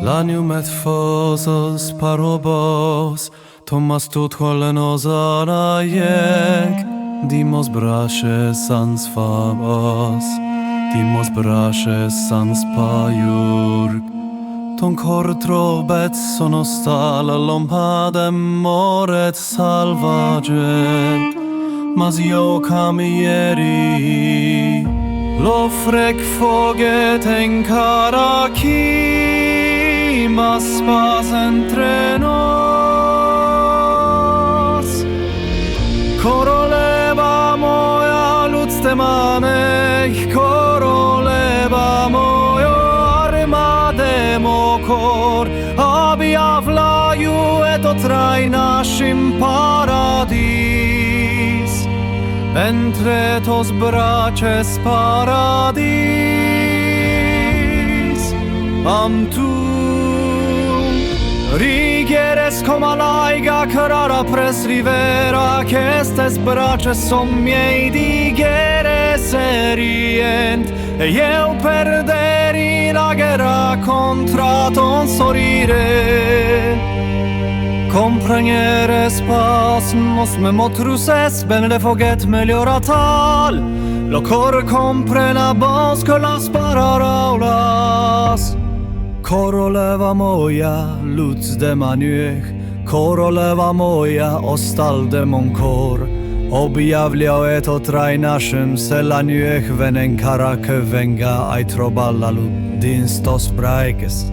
L'agneau metfosos parobos Thomas tot holenos araiek Dimos braches sans fabas Dimos braches sans pajurk Ton cor trobet sonostala lompadem moret salvage Mas io camieri Lo frec foget en caraki Mas spas entre nos Koroleva moja ludzte manek Koroleva moja armade mokor Objawlaju eto traj naszym paradis Entre tos braces paradis Am tu Rigieres como laiga carara pres rivera Que estes braces som miei digeres erient E eu perderi la guerra contra ton sorire Comprendere spas nos me motruses Ben le foguet meliora tal Lo cor comprena bos que las pararaulas Koroleva moja, luz de maniech Koroleva moja, ostal de mon kor Objawliał eto traj naszym selaniech Venen karake venga ai troballa lud din stos braikes